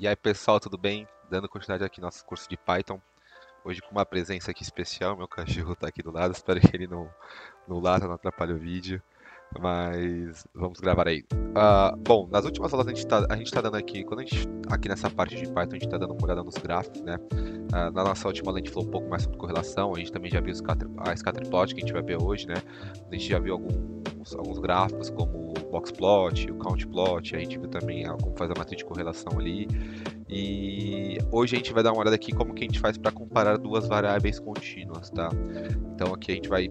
E aí pessoal, tudo bem? Dando continuidade aqui no nosso curso de Python. Hoje com uma presença aqui especial, meu cachorro tá aqui do lado, espero que ele não lata, não atrapalhe o vídeo. Mas vamos gravar aí. Bom, nas últimas aulas a gente tá dando aqui, quando a gente, aqui nessa parte de Python, a gente tá dando uma olhada nos gráficos, né? Na nossa última aula a gente falou um pouco mais sobre correlação, a gente também já viu a scatterplot que a gente vai ver hoje, né? A gente já viu alguns gráficos como o boxplot, o countplot, a gente viu também como fazer a matriz de correlação ali. E hoje a gente vai dar uma olhada aqui como que a gente faz para comparar duas variáveis contínuas, tá? Então aqui a gente vai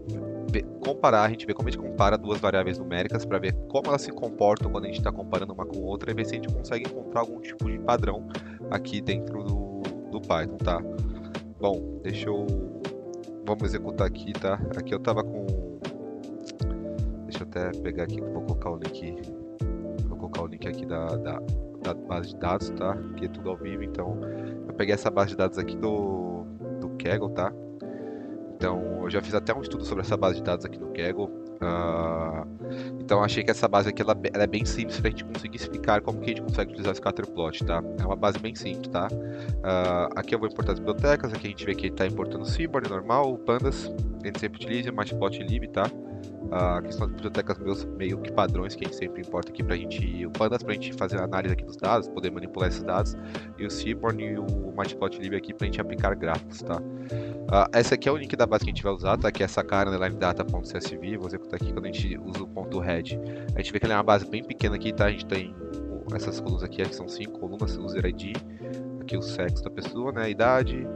comparar, a gente vê como a gente compara duas variáveis numéricas para ver como elas se comportam quando a gente está comparando uma com outra e ver se a gente consegue encontrar algum tipo de padrão aqui dentro do Python, tá? Bom, vamos executar aqui, tá? Aqui eu tava com... Deixa eu até pegar aqui, vou colocar o link aqui da base de dados, tá? Aqui é tudo ao vivo, então eu peguei essa base de dados aqui do Kaggle, tá? Então eu já fiz até um estudo sobre essa base de dados aqui no Kaggle. Então achei que essa base aqui ela é bem simples para a gente conseguir explicar como que a gente consegue utilizar o scatterplot, tá? É uma base bem simples, tá? Aqui eu vou importar as bibliotecas, aqui a gente vê que ele está importando o Seaborn normal, o Pandas, a gente sempre utiliza, o Matplotlib, tá? Aqui são as bibliotecas meio que padrões que a gente sempre importa aqui pra gente, o Pandas pra gente fazer a análise aqui dos dados, poder manipular esses dados, e o Seaborn e o Matplotlib aqui pra gente aplicar gráficos, tá? Essa aqui é o link da base que a gente vai usar, tá? Que é essa cara data.csv, vou executar aqui quando a gente usa o ponto head. A gente vê que ela é uma base bem pequena aqui, tá? A gente tem essas colunas aqui que são 5 colunas, user ID, aqui o sexo da pessoa, né? A idade,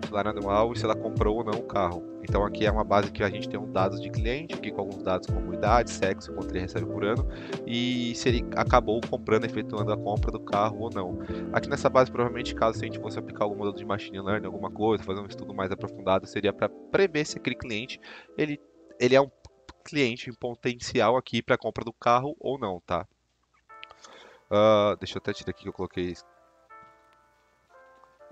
salário anual e se ela comprou ou não o carro. Então aqui é uma base que a gente tem um dados de cliente, aqui com alguns dados como idade, sexo, quanto ele recebe por ano e se ele acabou comprando, efetuando a compra do carro ou não. Aqui nessa base, provavelmente, caso a gente fosse aplicar algum modelo de machine learning, alguma coisa, fazer um estudo mais aprofundado, seria para prever se aquele cliente ele é um cliente em potencial aqui para compra do carro ou não, tá? Deixa eu até tirar aqui que eu coloquei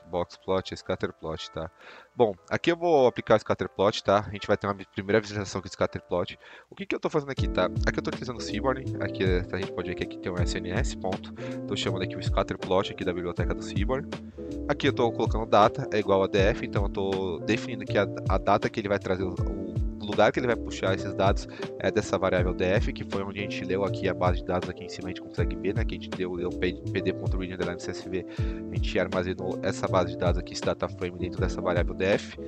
boxplot, scatterplot, tá? Bom, aqui eu vou aplicar o scatterplot, tá? A gente vai ter uma primeira visualização aqui do scatterplot. O que que eu tô fazendo aqui, tá? Aqui eu tô utilizando o Seaborn, aqui a gente pode ver que aqui tem um SNS, ponto. Tô chamando aqui o scatterplot aqui da biblioteca do Seaborn. Aqui eu tô colocando data, é igual a df, então eu tô definindo que a data que ele vai trazer, o lugar que ele vai puxar esses dados é dessa variável df, que foi onde a gente leu aqui a base de dados aqui em cima, a gente consegue ver, né, que a gente deu pd.read_csv, a gente armazenou essa base de dados aqui, esse data frame dentro dessa variável df.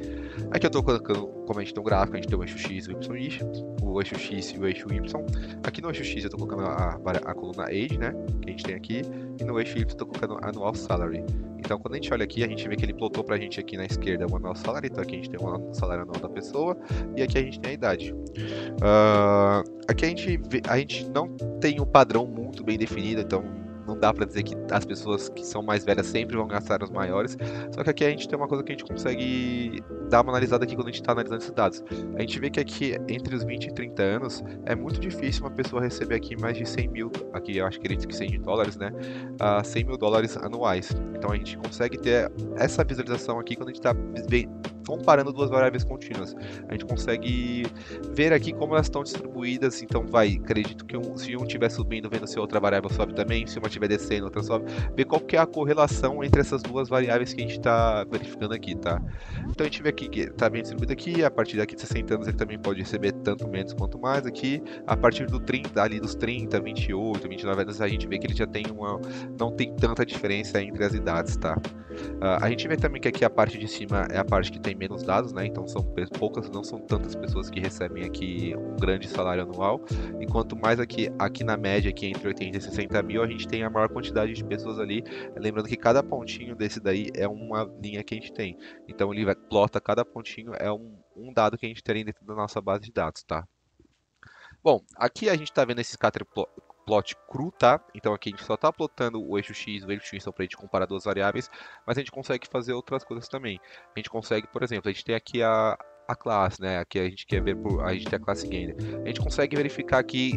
Aqui eu estou colocando, como a gente tem um gráfico, a gente tem o eixo x e o eixo x e o eixo y. Aqui no eixo x eu estou colocando a coluna age, né, que a gente tem aqui, e no eixo y eu estou colocando annual salary. Então, quando a gente olha aqui, a gente vê que ele plotou pra gente aqui na esquerda o annual salary, então aqui a gente tem o salário anual da pessoa, e aqui a gente tem a idade. Aqui a gente não tem um padrão muito bem definido, então não dá pra dizer que as pessoas que são mais velhas sempre vão gastar os maiores, só que aqui a gente tem uma coisa que a gente consegue dar uma analisada aqui quando a gente está analisando esses dados. A gente vê que aqui, entre os 20 e 30 anos, é muito difícil uma pessoa receber aqui mais de 100 mil, aqui eu acho que ele diz que 100 de dólares, né? $100 mil anuais. Então a gente consegue ter essa visualização aqui quando a gente está comparando duas variáveis contínuas. A gente consegue ver aqui como elas estão distribuídas, então acredito que se um estiver subindo, vendo se a outra variável sobe também, se uma estiver descendo, outra sobe, ver qual que é a correlação entre essas duas variáveis que a gente está verificando aqui, tá? Então a gente vê aqui que está bem distribuído aqui, a partir daqui de 60 anos ele também pode receber tanto menos quanto mais aqui, a partir do 30, ali dos 30, 28, 29 anos, a gente vê que ele já tem não tem tanta diferença entre as idades, tá? A gente vê também que aqui a parte de cima é a parte que tem menos dados, né? Então são poucas, não são tantas pessoas que recebem aqui um grande salário anual. E quanto mais aqui na média, aqui entre 80 e 60 mil, a gente tem a maior quantidade de pessoas ali. Lembrando que cada pontinho desse daí é uma linha que a gente tem. Então ele plota cada pontinho, é um dado que a gente tem dentro da nossa base de dados, tá? Bom, aqui a gente está vendo esse scatterplot cru, tá? Então aqui a gente só está plotando o eixo x e o eixo y para a gente comparar duas variáveis, mas a gente consegue fazer outras coisas também. A gente consegue, por exemplo, a gente tem aqui a classe, né? Aqui a gente quer ver, a gente tem a classe gainer. A gente consegue verificar aqui,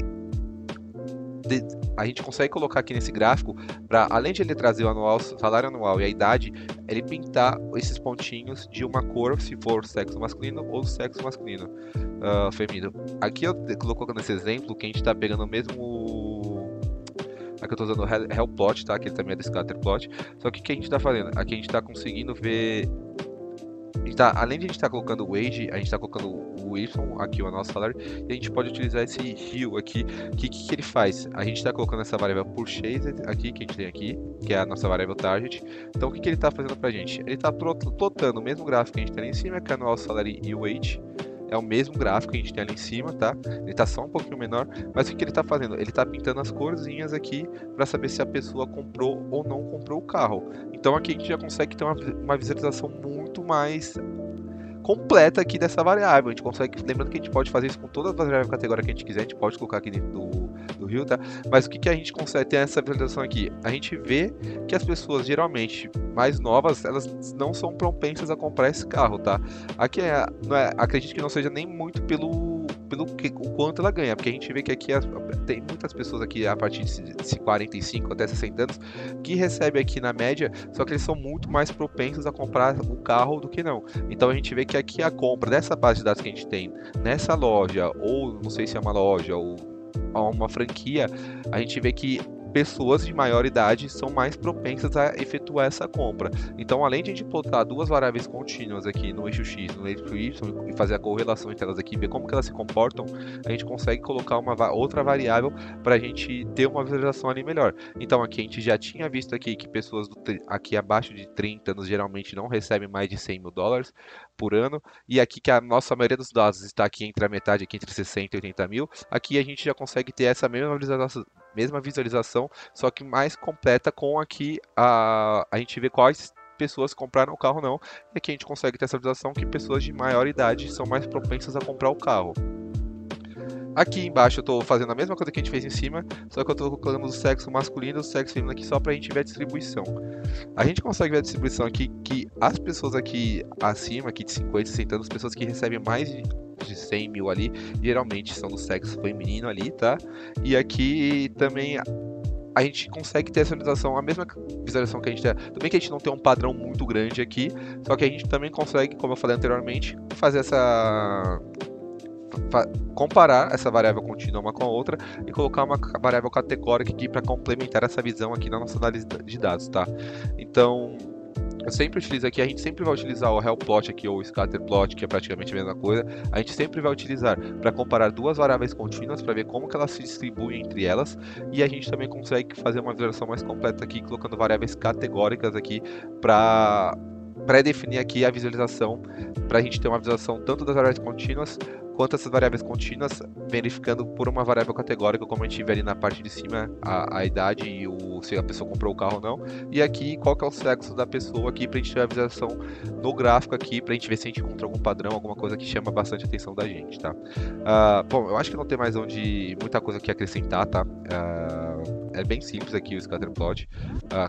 a gente consegue colocar aqui nesse gráfico, para além de ele trazer o salário anual e a idade, ele pintar esses pontinhos de uma cor, se for sexo masculino ou sexo masculino, feminino. Aqui eu estou colocando esse exemplo que a gente está pegando o mesmo Aqui eu estou usando o Helplot, tá? Que ele também é do Scatterplot. Só que o que a gente está fazendo? Aqui a gente está conseguindo ver. Além de a gente estar colocando o wage, a gente está colocando o y, aqui o nosso salary, e a gente pode utilizar esse hill aqui. Que ele faz? A gente está colocando essa variável purchased aqui, que a gente tem aqui, que é a nossa variável target. Então o que ele está fazendo para a gente? Ele está plotando o mesmo gráfico que a gente tem ali em cima, que é anual salary e o wage. É o mesmo gráfico que a gente tem ali em cima, tá? Ele está só um pouquinho menor, mas o que ele está fazendo? Ele está pintando as corzinhas aqui para saber se a pessoa comprou ou não comprou o carro. Então aqui a gente já consegue ter uma visualização muito mais completa aqui dessa variável. A gente consegue, lembrando que a gente pode fazer isso com todas as variáveis categóricas que a gente quiser, a gente pode colocar aqui dentro do Rio, tá? Mas o que a gente consegue ter essa visualização aqui? A gente vê que as pessoas geralmente mais novas, elas não são propensas a comprar esse carro, tá? Aqui acredito que não seja nem muito o quanto ela ganha, porque a gente vê que aqui tem muitas pessoas aqui a partir de 45 até 60 anos que recebem aqui na média, só que eles são muito mais propensos a comprar o carro do que não. Então a gente vê que aqui a compra dessa base de dados que a gente tem nessa loja, ou não sei se é uma loja ou uma franquia, a gente vê que pessoas de maior idade são mais propensas a efetuar essa compra. Então, além de a gente botar duas variáveis contínuas aqui no eixo X, no eixo Y e fazer a correlação entre elas aqui, ver como que elas se comportam, a gente consegue colocar uma outra variável para a gente ter uma visualização ali melhor. Então, aqui a gente já tinha visto aqui que pessoas aqui abaixo de 30 anos geralmente não recebem mais de 100 mil dólares por ano, e aqui que a nossa maioria dos dados está aqui entre a metade, aqui entre 60 e 80 mil, aqui a gente já consegue ter essa mesma visualização, só que mais completa com aqui a gente vê quais pessoas compraram o carro ou não, e aqui a gente consegue ter essa visualização que pessoas de maior idade são mais propensas a comprar o carro. Aqui embaixo eu estou fazendo a mesma coisa que a gente fez em cima, só que eu estou colocando o sexo masculino e o sexo feminino aqui só para a gente ver a distribuição. A gente consegue ver a distribuição aqui que as pessoas aqui acima, aqui de 50, 60 anos, pessoas que recebem mais de 100 mil ali, geralmente são do sexo feminino ali, tá? E aqui também a gente consegue ter essa visualização, a mesma visualização que a gente tem. Tudo bem que a gente não tem um padrão muito grande aqui, só que a gente também consegue, como eu falei anteriormente, fazer comparar essa variável contínua uma com a outra e colocar uma variável categórica aqui para complementar essa visão aqui na nossa análise de dados, tá? Então, eu sempre utilizo aqui, a gente sempre vai utilizar o Helplot aqui ou o Scatterplot, que é praticamente a mesma coisa. A gente sempre vai utilizar para comparar duas variáveis contínuas para ver como que elas se distribuem entre elas, e a gente também consegue fazer uma visualização mais completa aqui, colocando variáveis categóricas aqui para pré-definir aqui a visualização, para a gente ter uma visualização tanto das variáveis contínuas quanto essas variáveis contínuas, verificando por uma variável categórica, como a gente vê ali na parte de cima, a idade e se a pessoa comprou o carro ou não. E aqui, qual que é o sexo da pessoa aqui, pra gente ter a visualização no gráfico aqui, pra gente ver se a gente encontra algum padrão, alguma coisa que chama bastante atenção da gente, tá? Bom, eu acho que não tem mais muita coisa aqui a acrescentar, tá? É bem simples aqui o Scatterplot.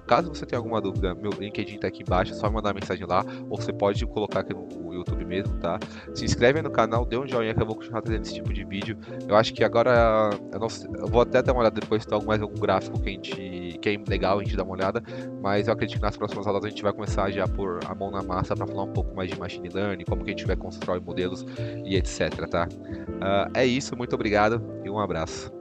Caso você tenha alguma dúvida, meu LinkedIn tá aqui embaixo, é só mandar mensagem lá, ou você pode colocar aqui no YouTube mesmo, tá? Se inscreve aí no canal, dê um joinha que eu vou continuar trazendo esse tipo de vídeo. Eu acho que agora, eu vou até dar uma olhada depois se tem mais algum gráfico que é legal a gente dar uma olhada, mas eu acredito que nas próximas aulas a gente vai começar já a pôr a mão na massa para falar um pouco mais de Machine Learning, como que a gente vai construir modelos e etc, tá? É isso, muito obrigado e um abraço.